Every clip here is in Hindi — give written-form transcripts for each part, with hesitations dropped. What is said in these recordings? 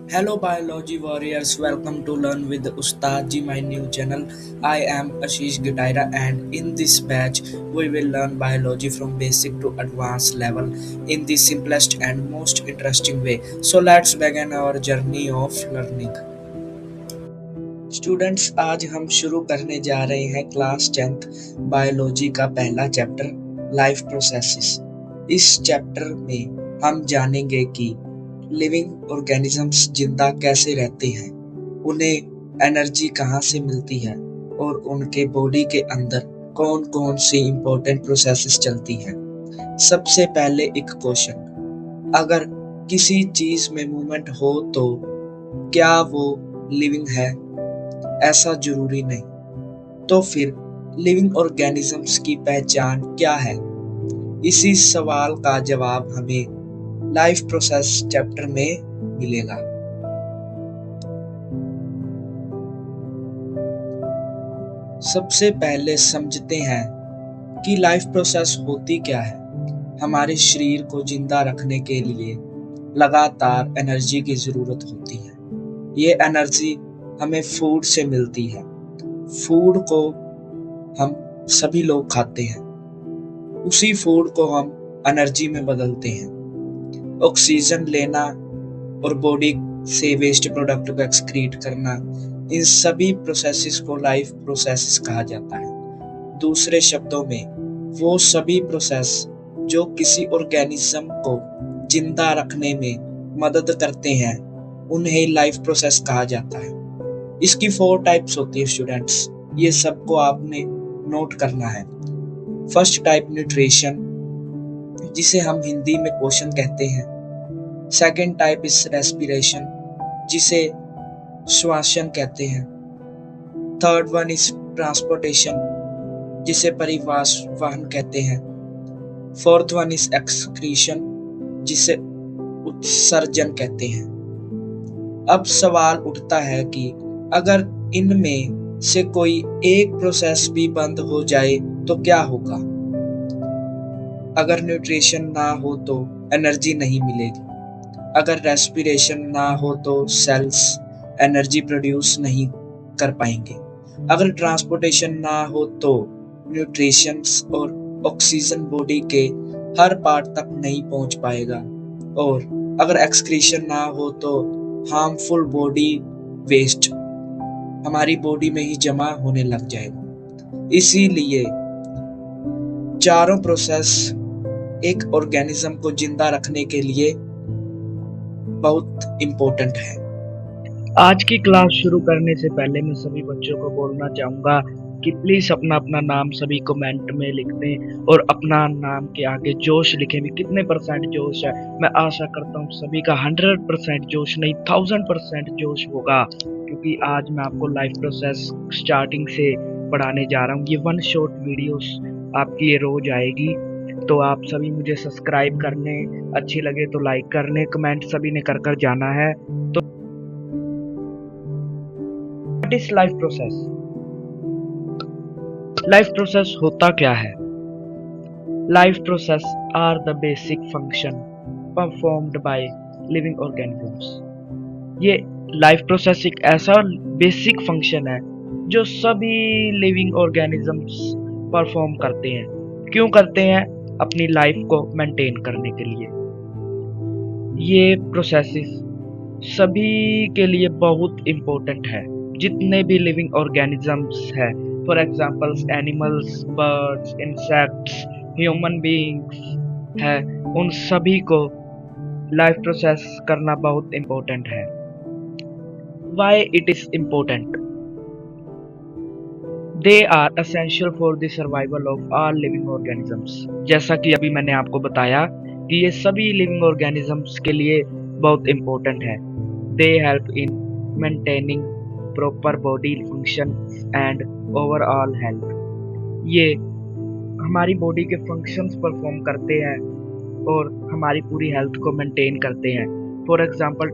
Hello biology warriors, welcome to Learn with Ustad Ji, my new channel. I am Ashish Gitaira and in this batch we will learn biology from basic to advanced level in the simplest and most interesting way. So let's begin our journey of learning. Students आज हम शुरू करने जा रहे हैं क्लास 10th बायोलॉजी का पहला चैप्टर लाइफ प्रोसेसेस। इस चैप्टर में हम जानेंगे कि लिविंग ऑर्गेनिजम्स जिंदा कैसे रहते हैं, उन्हें एनर्जी कहाँ से मिलती है और उनके बॉडी के अंदर कौन कौन सी इंपॉर्टेंट प्रोसेसेस चलती हैं। सबसे पहले एक क्वेश्चन, अगर किसी चीज में मूवमेंट हो तो क्या वो लिविंग है? ऐसा जरूरी नहीं। तो फिर लिविंग ऑर्गेनिजम्स की पहचान क्या है? इसी सवाल का जवाब हमें लाइफ प्रोसेस चैप्टर में मिलेगा। सबसे पहले समझते हैं कि लाइफ प्रोसेस होती क्या है। हमारे शरीर को जिंदा रखने के लिए लगातार एनर्जी की जरूरत होती है। ये एनर्जी हमें फूड से मिलती है। फूड को हम सभी लोग खाते हैं, उसी फूड को हम एनर्जी में बदलते हैं। ऑक्सीजन लेना और बॉडी से वेस्ट प्रोडक्ट को एक्सक्रीट करना, इन सभी प्रोसेसेस को लाइफ प्रोसेसेस कहा जाता है। दूसरे शब्दों में वो सभी प्रोसेस जो किसी ऑर्गेनिज्म को जिंदा रखने में मदद करते हैं, उन्हें लाइफ प्रोसेस कहा जाता है। इसकी 4 टाइप्स होती है स्टूडेंट्स, ये सबको आपने नोट करना है। फर्स्ट टाइप न्यूट्रिशन, जिसे हम हिंदी में पोषण कहते हैं। सेकंड टाइप इज रेस्पिरेशन, जिसे श्वासन कहते हैं। थर्ड वन इज ट्रांसपोर्टेशन, जिसे परिवहन कहते हैं। फोर्थ वन इज एक्सक्रीशन, जिसे उत्सर्जन कहते हैं। अब सवाल उठता है कि अगर इनमें से कोई एक प्रोसेस भी बंद हो जाए तो क्या होगा? अगर न्यूट्रिशन ना हो तो एनर्जी नहीं मिलेगी। अगर रेस्पिरेशन ना हो तो सेल्स एनर्जी प्रोड्यूस नहीं कर पाएंगे। अगर ट्रांसपोर्टेशन ना हो तो न्यूट्रिशंस और ऑक्सीजन बॉडी के हर पार्ट तक नहीं पहुंच पाएगा। और अगर एक्सक्रीशन ना हो तो हार्मफुल बॉडी वेस्ट हमारी बॉडी में ही जमा होने लग जाएगा। इसीलिए चारों प्रोसेस एक ऑर्गेनिज्म को जिंदा रखने के लिए बहुत इम्पोर्टेंट है। आज की क्लास शुरू करने से पहले मैं सभी बच्चों को बोलना चाहूँगा कि प्लीज़ अपना अपना नाम सभी कमेंट में लिख दें और अपना नाम के आगे जोश लिखें भी। कितने % जोश है? मैं आशा करता हूँ सभी का 100% जोश नहीं 1000% जोश होगा, क्योंकि आज मैं आपको लाइफ प्रोसेस स्टार्टिंग से पढ़ाने जा रहा हूँ। ये 1 शॉर्ट वीडियोस आपकी ये रोज आएगी, तो आप सभी मुझे सब्सक्राइब करने, अच्छी लगे तो लाइक करने, कमेंट सभी ने कर कर जाना है। तो what is life process? Life process होता क्या है? Life process are the basic function performed by living organisms. ये लाइफ प्रोसेस एक ऐसा बेसिक फंक्शन है जो सभी लिविंग ऑर्गेनिजम्स परफॉर्म करते हैं। क्यों करते हैं? अपनी लाइफ को मेंटेन करने के लिए। ये प्रोसेसेस सभी के लिए बहुत इम्पोर्टेंट है। जितने भी लिविंग ऑर्गेनिजम्स हैं, for examples animals, birds, insects, human beings है, उन सभी को लाइफ प्रोसेस करना बहुत इम्पोर्टेंट है। Why it is important? They are essential for the survival of all living organisms. जैसा कि अभी मैंने आपको बताया कि ये सभी लिविंग ऑर्गेनिजम्स के लिए बहुत इम्पोर्टेंट है। They help in maintaining proper body function and overall health. ये हमारी बॉडी के फंक्शंस परफॉर्म करते हैं और हमारी पूरी हेल्थ को मेंटेन करते हैं। फॉर एग्जांपल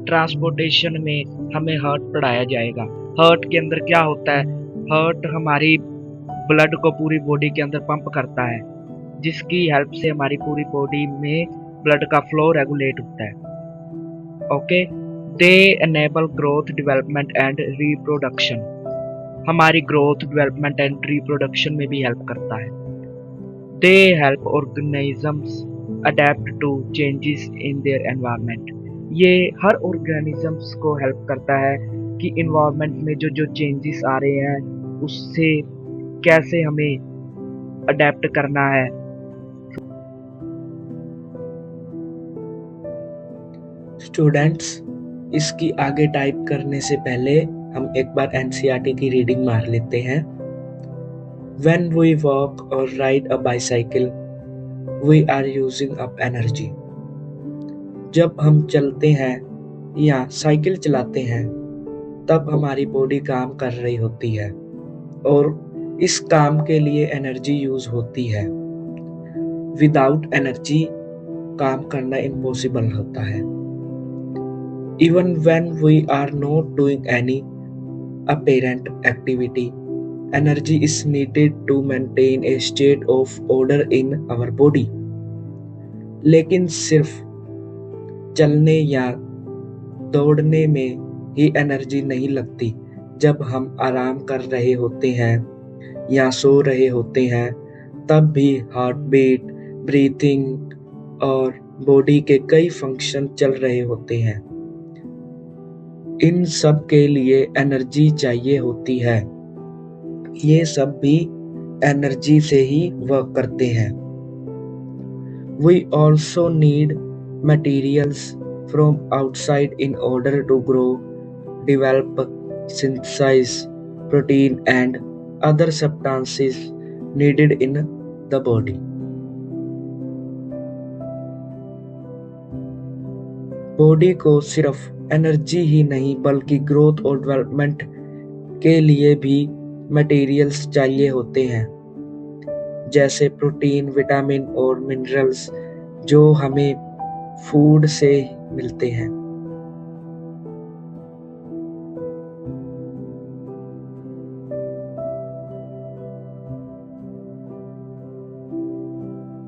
ट्रांसपोर्टेशन में हमें हार्ट पढ़ाया जाएगा। हार्ट के अंदर क्या होता है? हार्ट हमारी ब्लड को पूरी बॉडी के अंदर पंप करता है, जिसकी हेल्प से हमारी पूरी बॉडी में ब्लड का फ्लो रेगुलेट होता है। Okay, they enable growth, development and reproduction. हमारी ग्रोथ, डेवलपमेंट एंड रिप्रोडक्शन में भी हेल्प करता है। They help organisms adapt to changes in their environment. ये हर ऑर्गेनिजम्स को हेल्प करता है कि इन्वायरमेंट में जो जो चेंजेस आ रहे हैं उससे कैसे हमें अडेप्ट करना है। स्टूडेंट्स, इसकी आगे टाइप करने से पहले हम एक बार एनसीईआरटी की रीडिंग मार लेते हैं। When we walk or ride a bicycle, we are using up energy. जब हम चलते हैं या साइकिल चलाते हैं तब हमारी बॉडी काम कर रही होती है और इस काम के लिए एनर्जी यूज होती है। विदाउट एनर्जी काम करना इम्पॉसिबल होता है। Even when we are not doing any apparent activity, energy is needed to maintain a state of order in our body. लेकिन सिर्फ चलने या दौड़ने में ही एनर्जी नहीं लगती। जब हम आराम कर रहे होते हैं या सो रहे होते हैं तब भी हार्ट बीट, ब्रीथिंग और बॉडी के कई फंक्शन चल रहे होते हैं। इन सब के लिए एनर्जी चाहिए होती है। ये सब भी एनर्जी से ही वर्क करते हैं। We also need materials from outside in order to grow, develop, synthesize protein and other substances needed in the body. Body को सिर्फ एनर्जी ही नहीं बल्कि ग्रोथ और डेवलपमेंट के लिए भी मटेरियल्स चाहिए होते हैं, जैसे प्रोटीन, विटामिन और मिनरल्स जो हमें फूड से मिलते हैं।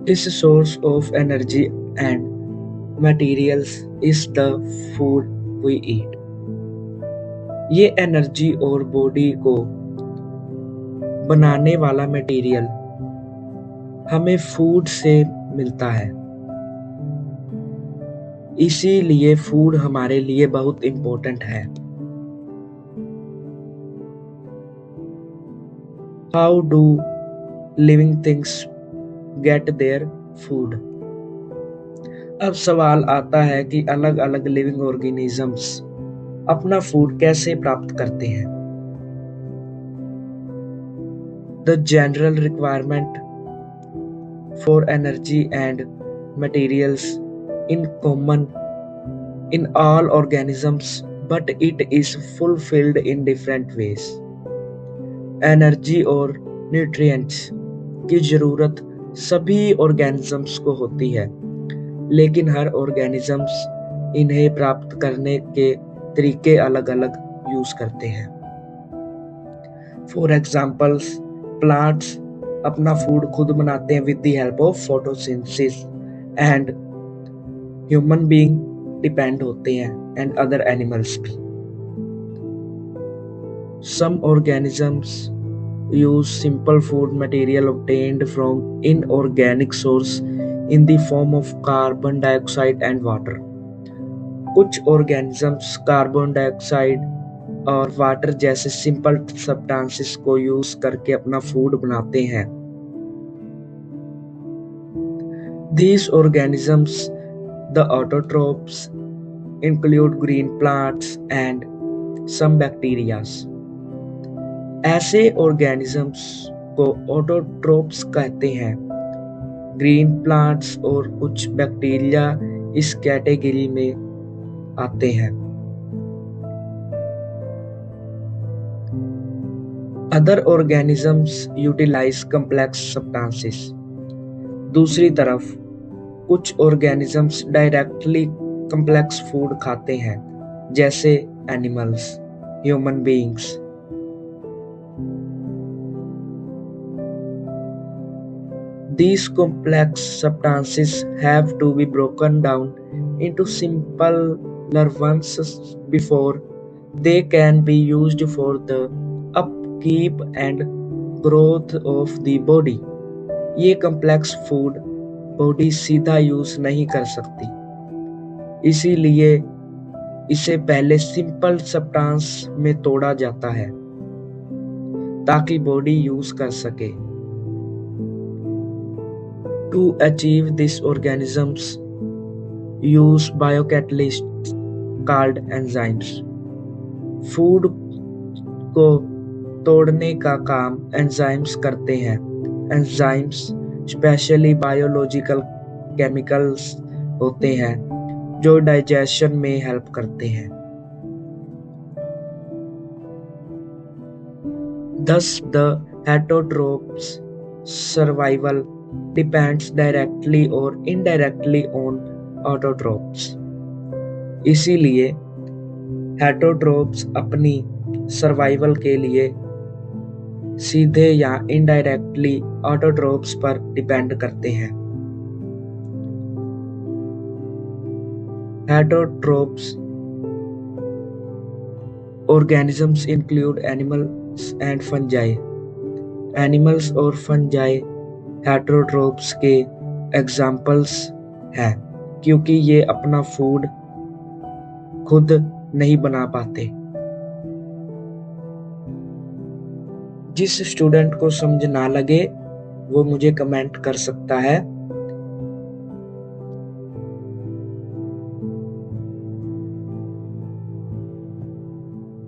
इस source of energy and materials is the food we eat. ये एनर्जी और बॉडी को बनाने वाला मटेरियल हमें फूड से मिलता है। इसीलिए फूड हमारे लिए बहुत इम्पोर्टेंट है। How do living things get their food? अब सवाल आता है कि अलग अलग लिविंग ऑर्गेनिजम्स अपना फूड कैसे प्राप्त करते हैं। The general requirement for energy and materials in common in all organisms but it is fulfilled in different ways. Energy और न्यूट्रिएंट्स की जरूरत सभी ऑर्गेनिजम्स को होती है, लेकिन हर ऑर्गेनिजम्स इन्हें प्राप्त करने के तरीके अलग अलग यूज करते हैं। फॉर एग्जाम्पल्स, प्लांट्स अपना फूड खुद बनाते हैं with the help of photosynthesis and human being depend होते हैं एंड अदर एनिमल्स भी। Some organisms use simple food material obtained from inorganic source in the form of carbon dioxide and water. कुछ ऑर्गेनिजम्स कार्बन डाइऑक्साइड और वाटर जैसे सिंपल सब्सटेंसेस को यूज करके अपना फूड बनाते हैं। These organisms, the autotrophs, include green plants and some bacteria. ऐसे ऑर्गेनिजम्स को ऑटोट्रोप्स कहते हैं। ग्रीन प्लांट्स और कुछ बैक्टीरिया इस कैटेगरी में आते हैं। Other organisms utilise complex substances. दूसरी तरफ कुछ ऑर्गेनिजम्स डायरेक्टली कॉम्प्लेक्स फूड खाते हैं, जैसे animals, human beings. These complex substances have to be broken down into simple once before they can be used for the upkeep and growth of the body. ये कम्प्लेक्स फूड बॉडी सीधा यूज नहीं कर सकती, इसीलिए इसे पहले सिंपल सब्सटेंस में तोड़ा जाता है ताकि बॉडी यूज कर सके। To achieve this, organisms use biocatalysts called enzymes. Food को तोड़ने का काम एंजाइम्स करते हैं। एंजाइम्स स्पेशली बायोलॉजिकल केमिकल्स होते हैं जो डाइजेशन में हेल्प करते हैं। Thus, the heterotroph's survival depends directly or indirectly on autotrophs. इसीलिए हेटरोट्रोप्स अपनी सर्वाइवल के लिए सीधे या इनडायरेक्टली ऑटोट्रोप्स पर डिपेंड करते हैं। हेटरोट्रोप्स organisms include animals and fungi. Animals और fungi हेटरोट्रोप्स के एग्जाम्पल्स हैं क्योंकि ये अपना फूड खुद नहीं बना पाते। जिस स्टूडेंट को समझ ना लगे वो मुझे कमेंट कर सकता है।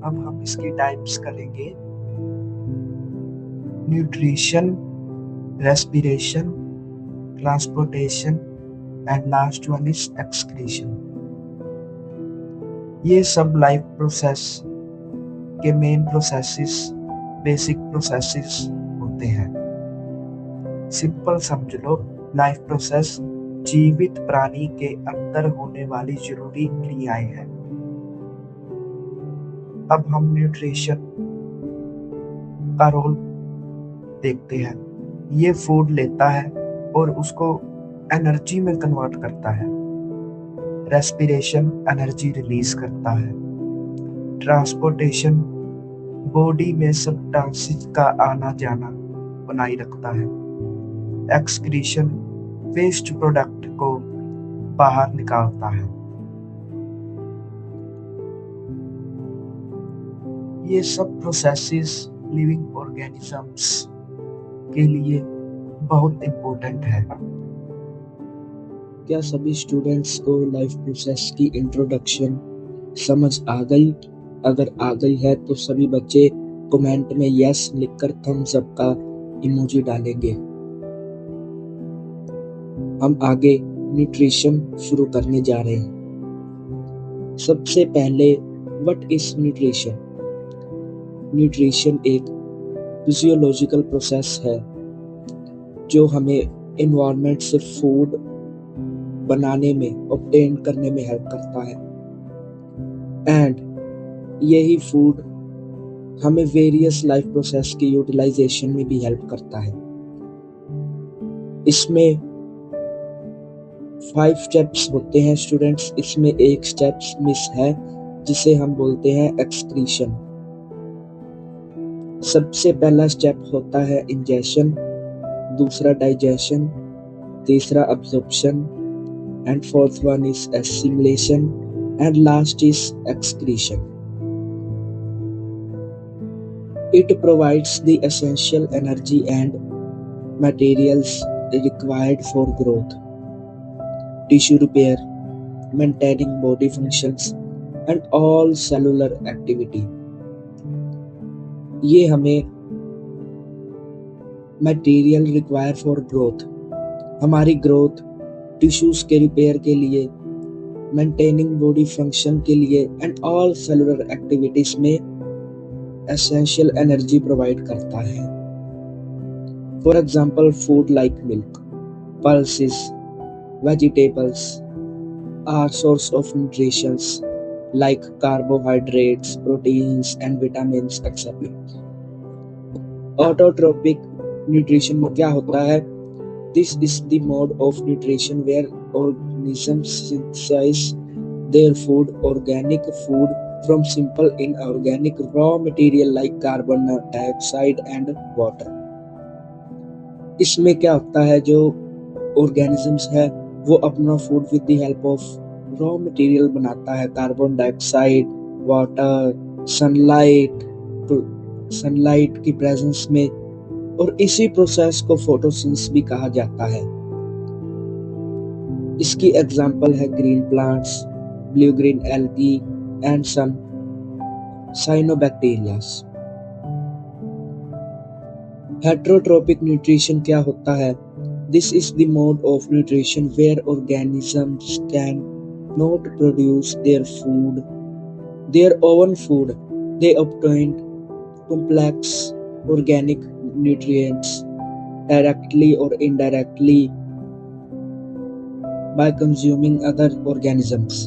अब हम इसकी टाइप्स करेंगे। Nutrition, respiration, transportation and last one is excretion. ये सब लाइफ प्रोसेस के मेन प्रोसेसेस, बेसिक प्रोसेसेस होते हैं। सिंपल समझ लो, लाइफ प्रोसेस जीवित प्राणी के अंदर होने वाली जरूरी क्रियाएं हैं। अब हम न्यूट्रिशन का रोल देखते हैं। ये फूड लेता है और उसको एनर्जी में कन्वर्ट करता है। रेस्पिरेशन एनर्जी रिलीज करता है। ट्रांसपोर्टेशन बॉडी में सब्सटेंसेस का आना जाना बनाए रखता है। एक्सक्रीशन वेस्ट प्रोडक्ट को बाहर निकालता है। ये सब प्रोसेसेस लिविंग ऑर्गेनिजम्स के लिए बहुत इम्पोर्टेंट है। क्या सभी स्टूडेंट्स को लाइफ प्रोसेस की इंट्रोडक्शन समझ आ गई? अगर आ गई है तो सभी बच्चे कमेंट में यस लिखकर थम्स अप का इमोजी डालेंगे। हम आगे न्यूट्रिशन शुरू करने जा रहे हैं। सबसे पहले व्हाट इज न्यूट्रिशन? न्यूट्रिशन एक फिजियोलॉजिकल प्रोसेस है जो हमें एनवायरनमेंट से फूड बनाने में, ऑब्टेन करने में हेल्प करता है। एंड यही फूड हमें वेरियस लाइफ प्रोसेस की यूटिलाइजेशन में भी हेल्प करता है। इसमें 5 स्टेप्स होते हैं स्टूडेंट्स। इसमें एक स्टेप्स मिस है जिसे हम बोलते हैं एक्सक्रीशन। सबसे पहला स्टेप होता है इंजेशन, दूसरा डाइजेशन, तीसरा absorption and fourth one is assimilation and last is excretion. It provides the essential energy and materials required for growth, tissue repair, maintaining body functions and all cellular activity. ये हमें मटेरियल रिक्वायर फॉर ग्रोथ, हमारी ग्रोथ, टिश्यूज के रिपेयर के लिए, मेंटेनिंग बॉडी फंक्शन के लिए एंड ऑल सेलुलर एक्टिविटीज में एसेंशियल एनर्जी प्रोवाइड करता है। For example food like milk, pulses, vegetables are source of nutritions like carbohydrates, proteins and vitamins etc. Autotrophic nutrition में क्या होता है? This is the mode of nutrition where organisms synthesize their food, organic food, from simple inorganic raw material like carbon dioxide and water. इसमें क्या होता है, जो ऑर्गेनिजम्स है वो अपना food with the help of raw material बनाता है, कार्बन डाइऑक्साइड, वाटर, सनलाइट, तो सनलाइट की प्रेजेंस में, और इसी प्रोसेस को फोटोसिंथेसिस भी कहा जाता है। इसकी एग्जांपल है green plants, blue green algae and some cyanobacterias. Heterotrophic nutrition क्या होता है? This is the mode of nutrition where organisms can not produce their own food. They obtain complex organic nutrients directly or indirectly by consuming other organisms.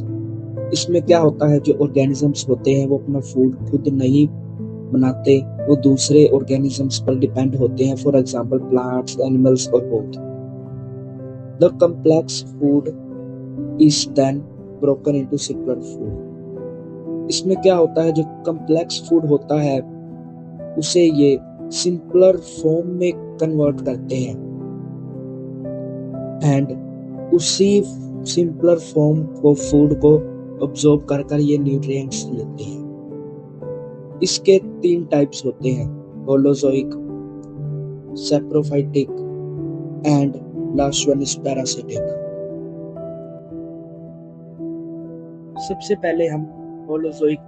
इसमें क्या होता है, जो organisms होते हैं वो अपना फूड खुद नहीं बनाते, वो दूसरे organisms पर डिपेंड होते हैं, फॉर एग्जाम्पल प्लांट्स, एनिमल्स और both. The complex food is then broken into simpler food. इसमें क्या होता है, जो complex food होता है उसे ये simpler form में कन्वर्ट करते हैं and उसी simpler form को फूड को absorb कर ये न्यूट्रिएंट्स लेते हैं। इसके 3 टाइप्स होते हैं, holozoic, saprophytic and last one is parasitic. सबसे पहले हम होलोजोइक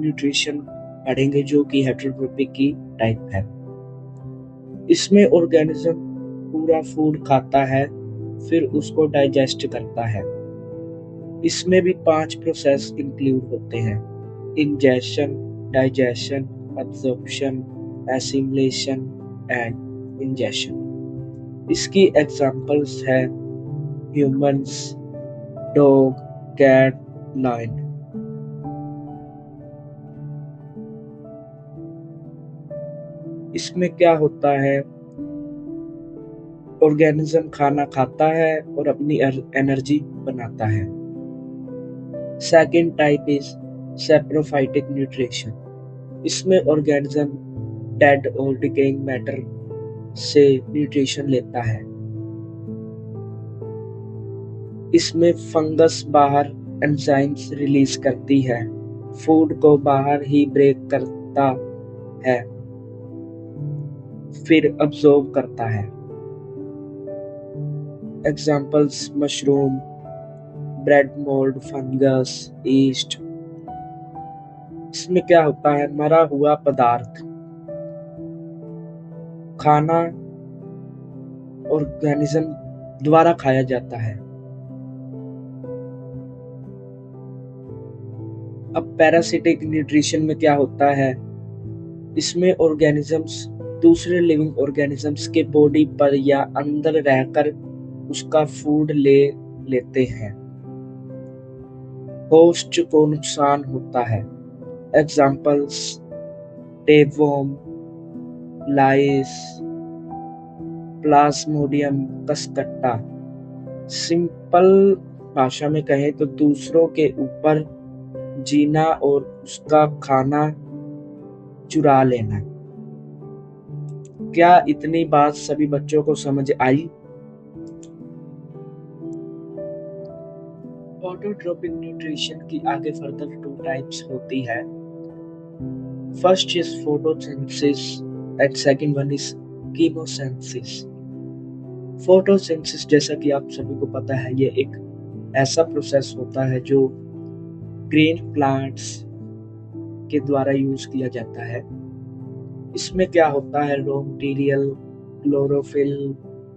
न्यूट्रिशन पढ़ेंगे, जो कि हेटेरोट्रोपिक की टाइप है। इसमें ऑर्गेनिज्म पूरा फूड खाता है, फिर उसको डाइजेस्ट करता है। इसमें भी 5 प्रोसेस इंक्लूड होते हैं: ingestion, digestion, absorption, assimilation and ingestion. इसकी एग्जाम्पल्स है ह्यूमंस, डॉग, कैट, लायन। इसमें क्या होता है, ऑर्गेनिज्म खाना खाता है और अपनी एनर्जी बनाता है। Second type is saprophytic nutrition. इसमें ऑर्गेनिज्म डेड और डिकेइंग मैटर से न्यूट्रिशन लेता है। इसमें फंगस बाहर एंजाइम्स रिलीज करती है, फूड को बाहर ही ब्रेक करता है, फिर अब्सॉर्ब करता है। Examples mushroom, bread mould, fungus, east. इसमें क्या होता है, मरा हुआ पदार्थ खाना ऑर्गेनिज्म द्वारा खाया जाता है। अब पैरासिटिक न्यूट्रिशन में क्या होता है, इसमें ऑर्गेनिजम्स दूसरे लिविंग ऑर्गेनिजम्स के बॉडी पर या अंदर रहकर उसका फूड लेते हैं। होस्ट को नुकसान होता है। एग्जाम्पल्स टेपवर्म, लाइस, प्लाज्मोडियम कस्कट्टा। सिंपल भाषा में कहें तो दूसरों के ऊपर जीना और उसका खाना चुरा लेना। क्या इतनी बात सभी बच्चों को समझ आई? ऑटोट्रोपिक न्यूट्रिशन की आगे फर्दर 2 टाइप्स होती है। First is photosynthesis and second one is chemosynthesis. Photosynthesis जैसा कि आप सभी को पता है, ये एक ऐसा प्रोसेस होता है जो ग्रीन प्लांट्स के द्वारा यूज किया जाता है। इसमें क्या होता है, रॉ मटेरियल, क्लोरोफिल,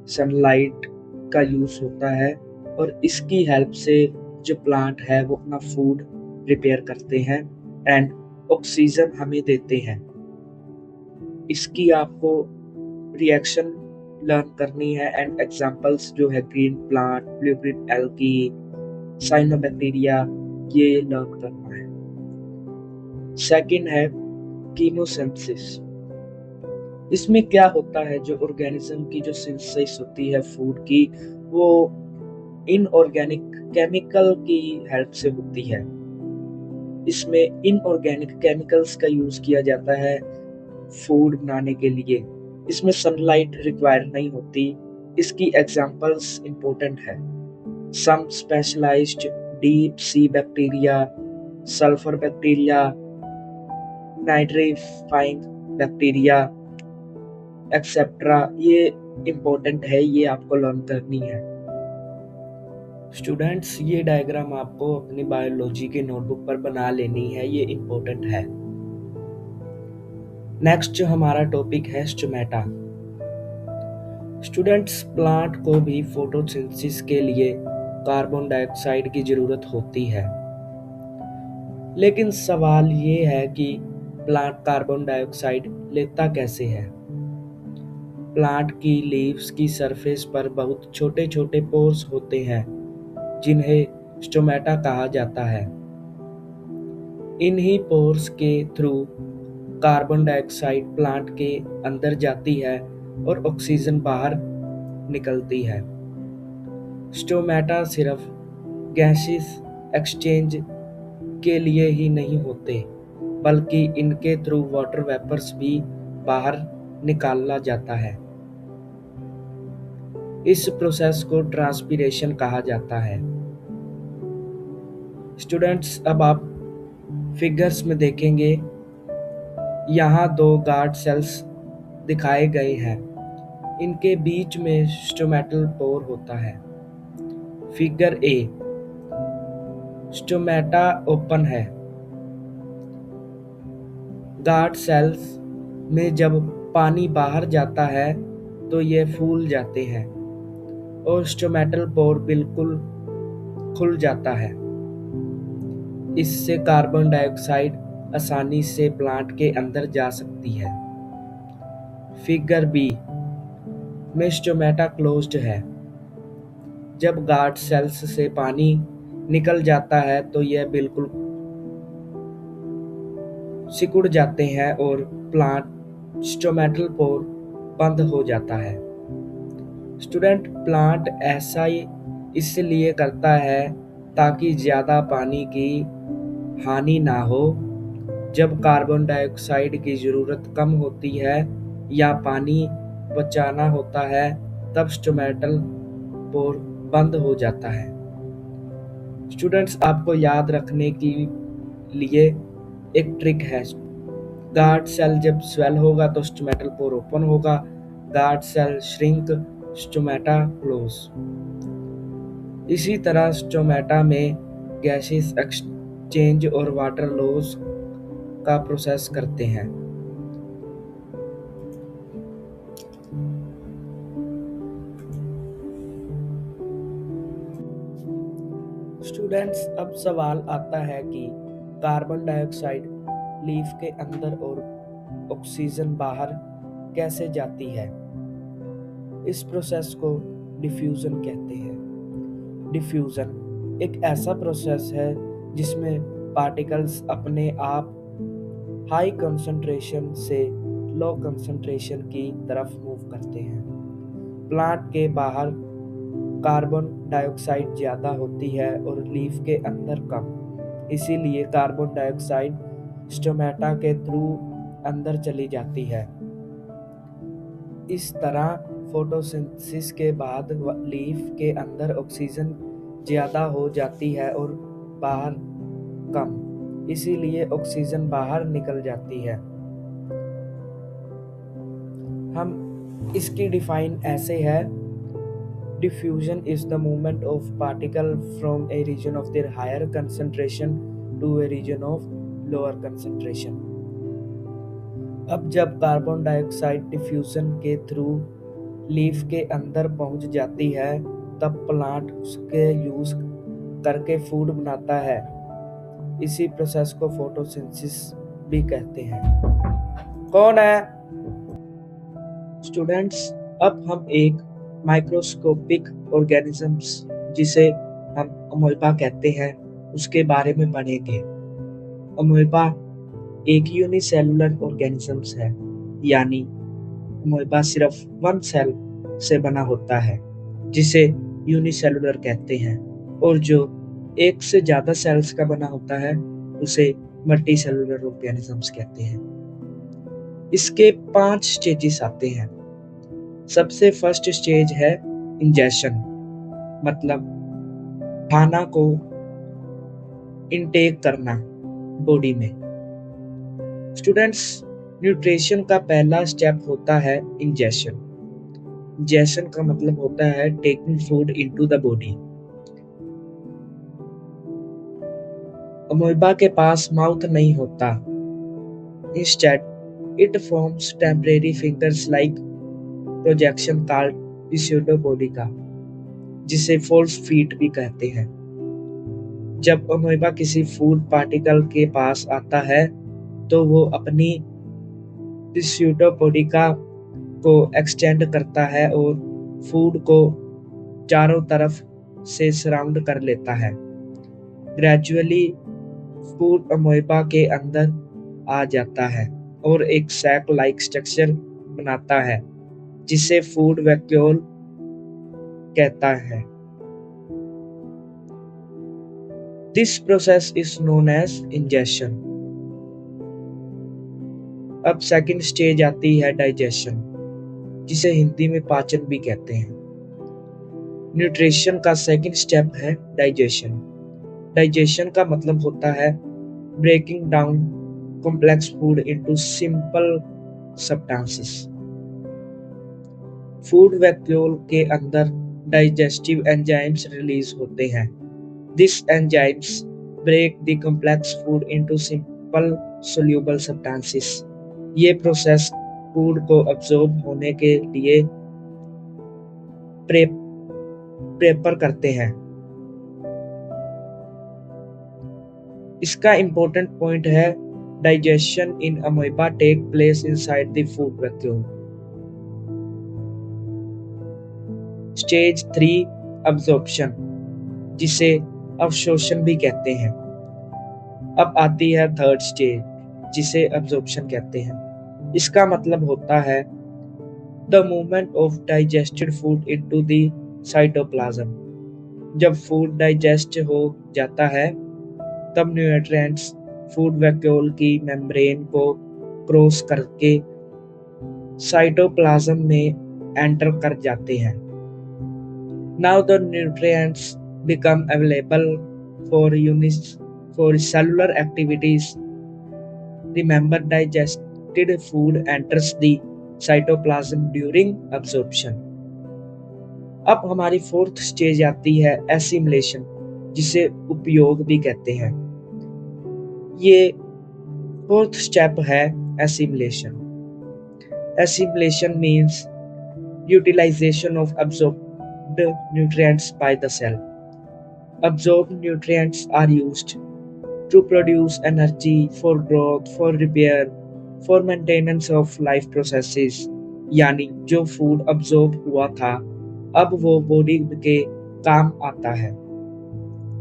सनलाइट का यूज होता है और इसकी हेल्प से जो प्लांट है वो अपना फूड प्रिपेयर करते हैं एंड ऑक्सीजन हमें देते हैं। इसकी आपको रिएक्शन लर्न करनी है एंड एग्जांपल्स जो है green plant, blue green algae, cyanobacteria, ये लर्न करना है। सेकंड है कीमोसिंथेसिस। इसमें क्या होता है, जो ऑर्गेनिज्म की जो सिंथेसिस होती है फूड की, वो इनऑर्गेनिक केमिकल की हेल्प से होती है। इसमें इनऑर्गेनिक केमिकल्स का यूज किया जाता है फूड बनाने के लिए। इसमें सनलाइट रिक्वायर नहीं होती। इसकी एग्जांपल्स इंपॉर्टेंट है। Some specialised deep sea bacteria, sulphur bacteria, nitrifying bacteria etcetera. ये इंपॉर्टेंट है, ये आपको लर्न करनी है। स्टूडेंट्स, ये डायग्राम आपको अपनी बायोलॉजी के नोटबुक पर बना लेनी है, ये इंपॉर्टेंट है। नेक्स्ट जो हमारा टॉपिक है स्टोमेटा। स्टूडेंट्स, प्लांट को भी फोटोसिंथेसिस के लिए कार्बन डाइऑक्साइड की जरूरत होती है, लेकिन सवाल ये है कि प्लांट कार्बन डाइऑक्साइड लेता कैसे है। प्लांट की लीव्स की सरफेस पर बहुत छोटे छोटे पोर्स होते हैं जिन्हें स्टोमेटा कहा जाता है। इन्हीं पोर्स के थ्रू कार्बन डाइऑक्साइड प्लांट के अंदर जाती है और ऑक्सीजन बाहर निकलती है। स्टोमेटा सिर्फ गैसेस एक्सचेंज के लिए ही नहीं होते, बल्कि इनके थ्रू वाटर वेपर्स भी बाहर निकाला जाता है। इस प्रोसेस को ट्रांसपीरेशन कहा जाता है। स्टूडेंट्स, अब आप फिगर्स में देखेंगे, यहाँ दो गार्ड सेल्स दिखाए गए हैं। इनके बीच में स्टोमेटल पोर होता है। फिगर ए, स्टोमेटा ओपन है। गार्ड सेल्स में जब पानी बाहर जाता है तो ये फूल जाते हैं और स्टोमेटल पोर बिल्कुल खुल जाता है। इससे कार्बन डाइऑक्साइड आसानी से प्लांट के अंदर जा सकती है। फिगर बी में स्टोमेटा क्लोज्ड है। जब गार्ड सेल्स से पानी निकल जाता है तो यह बिल्कुल सिकुड़ जाते हैं और प्लांट स्टोमेटल पोर बंद हो जाता है। स्टूडेंट, प्लांट ऐसा ही इसलिए करता है ताकि ज्यादा पानी की हानि ना हो। जब कार्बन डाइऑक्साइड की जरूरत कम होती है या पानी बचाना होता है, तब स्टोमेटल पोर बंद हो जाता है। स्टूडेंट्स, आपको याद रखने के लिए एक ट्रिक है। गार्ड सेल जब स्वेल होगा तो स्टोमेटल पोर ओपन होगा, guard cell shrink, stomata close. इसी तरह स्टोमेटा में गैसेस एक्सचेंज और वाटर लॉस का प्रोसेस करते हैं। स्टूडेंट्स, अब सवाल आता है कि कार्बन डाइऑक्साइड लीफ के अंदर और ऑक्सीजन बाहर कैसे जाती है। इस प्रोसेस को डिफ्यूजन कहते हैं। डिफ्यूजन एक ऐसा प्रोसेस है जिसमें पार्टिकल्स अपने आप हाई कंसंट्रेशन से लो कंसंट्रेशन की तरफ मूव करते हैं। प्लांट के बाहर कार्बन डाइऑक्साइड ज्यादा होती है और लीफ के अंदर कम, इसीलिए कार्बन डाइऑक्साइड स्टोमेटा के थ्रू अंदर चली जाती है। इस तरह फोटोसिंथेसिस के बाद लीफ के अंदर ऑक्सीजन ज्यादा हो जाती है और बाहर कम, इसीलिए ऑक्सीजन बाहर निकल जाती है। हम इसकी डिफाइन ऐसे है, diffusion is the movement of particle from a region of their higher concentration to a region of lower concentration। अब जब कार्बन डाइऑक्साइड डिफ्यूजन के थ्रू लीफ के अंदर पहुंच जाती है, तब प्लांट उसके यूज करके फूड बनाता है। इसी प्रोसेस को फोटोसिंथेसिस भी कहते हैं। कौन है? स्टूडेंट्स, अब हम एक माइक्रोस्कोपिक ऑर्गेनिजम्स जिसे हम अमोएबा कहते हैं उसके बारे में पढ़ेंगे। अमोएबा एक यूनिसेलुलर ऑर्गेनिजम्स है, यानी अमोएबा सिर्फ वन सेल से बना होता है जिसे यूनिसेलुलर कहते हैं, और जो एक से ज्यादा सेल्स का बना होता है उसे मल्टी सेलुलर ऑर्गेनिजम्स कहते हैं। इसके 5 स्टेजेस आते हैं। सबसे फर्स्ट स्टेज है इंजेशन, मतलब खाना को इनटेक करना बॉडी में। स्टूडेंट्स, न्यूट्रिशन का पहला स्टेप होता है इंजेशन। इंजेशन का मतलब होता है taking food into the body. Amoeba के पास माउथ नहीं होता। Instead it forms temporary fingers like projection called pseudopodia, जिसे फॉल्स फीट भी कहते हैं। जब अमोइबा किसी फूड पार्टिकल के पास आता है तो वो अपनी pseudopodia को एक्सटेंड करता है और फूड को चारों तरफ से सराउंड कर लेता है। ग्रेजुअली फूड अमोइबा के अंदर आ जाता है और एक सैक लाइक स्ट्रक्चर बनाता है जिसे फूड वैक्यूल कहता है। This process is known as ingestion. अब सेकंड स्टेज आती है डाइजेशन, जिसे हिंदी में पाचन भी कहते हैं। न्यूट्रिशन का सेकंड स्टेप है डाइजेशन। डाइजेशन का मतलब होता है breaking down complex food into simple substances. Food vacuole के अंदर डाइजेस्टिव एंजाइम्स रिलीज होते हैं। This enzymes break the complex food into simple soluble substances. ये प्रोसेस फूड को अब्सॉर्ब होने के लिए प्रेपर करते हैं। इसका इम्पोर्टेंट पॉइंट है digestion in amoeba take place inside the food vacuole. Stage 3 absorption, जिसे अवशोषण भी कहते हैं। अब आती है थर्ड स्टेज, जिसे अब्जॉर्प्शन कहते हैं। इसका मतलब होता है the movement of digested food into the cytoplasm. जब फूड डाइजेस्ट हो जाता है तब न्यूट्रिएंट्स फूड वैक्यूल की मेम्ब्रेन को क्रॉस करके साइटोप्लाज्म में एंटर कर जाते हैं। Now the nutrients become available for cellular activities. Remember, digested food enters the cytoplasm during absorption. अब हमारी फोर्थ स्टेज आती है एसिमिलेशन, जिसे उपयोग भी कहते हैं। ये फोर्थ स्टेप है assimilation. Assimilation means utilization of absorbed nutrients by the cell. Absorbed nutrients are used to produce energy, for growth, for repair, for maintenance of life processes. यानी जो फूड अब्सॉर्ब हुआ था अब वो बॉडी के काम आता है।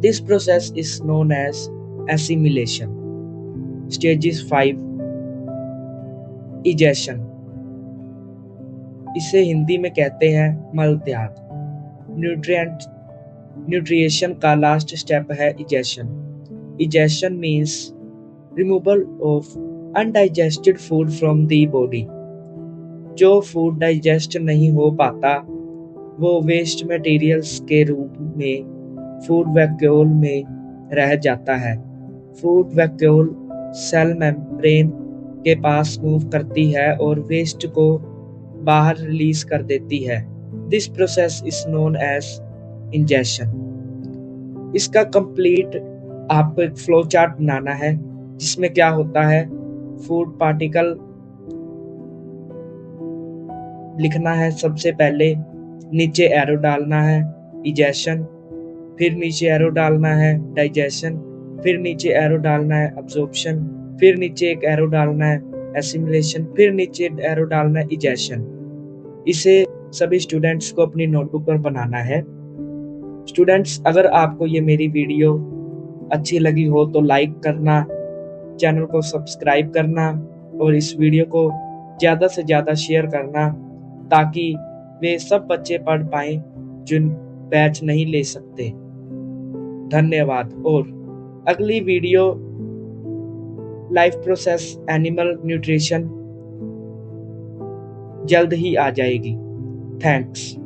This process is known as assimilation. Stages 5 Egestion, इसे हिंदी में कहते हैं मल त्याग। न्यूट्रिएशन का लास्ट स्टेप है egestion. Egestion means removal of undigested food from the body. जो फूड डाइजेस्ट नहीं हो पाता वो वेस्ट मटेरियल्स के रूप में फूड वैक्यूल में रह जाता है। फूड वैक्यूल सेल मेम्ब्रेन के पास मूव करती है और वेस्ट को बाहर रिलीज कर देती है। This process is known as ingestion. इसका कंप्लीट आपको एक फ्लो चार्ट बनाना है, जिसमें क्या होता है फूड पार्टिकल लिखना है सबसे पहले, नीचे एरो डालना है इजेशन, फिर नीचे एरो डालना है डाइजेशन, फिर नीचे एरो डालना है अब्जॉर्प्शन, फिर नीचे एक एरो डालना है एसिमिलेशन, फिर नीचे एरो डालना है इजेशन। इसे सभी स्टूडेंट्स को अपनी नोटबुक पर बनाना है। स्टूडेंट्स, अगर आपको ये मेरी वीडियो अच्छी लगी हो तो लाइक करना, चैनल को सब्सक्राइब करना और इस वीडियो को ज़्यादा से ज़्यादा शेयर करना, ताकि वे सब बच्चे पढ़ पाएं बैच नहीं ले सकते। धन्यवाद। और अगली video life process animal nutrition जल्द ही आ जाएगी। थैंक्स।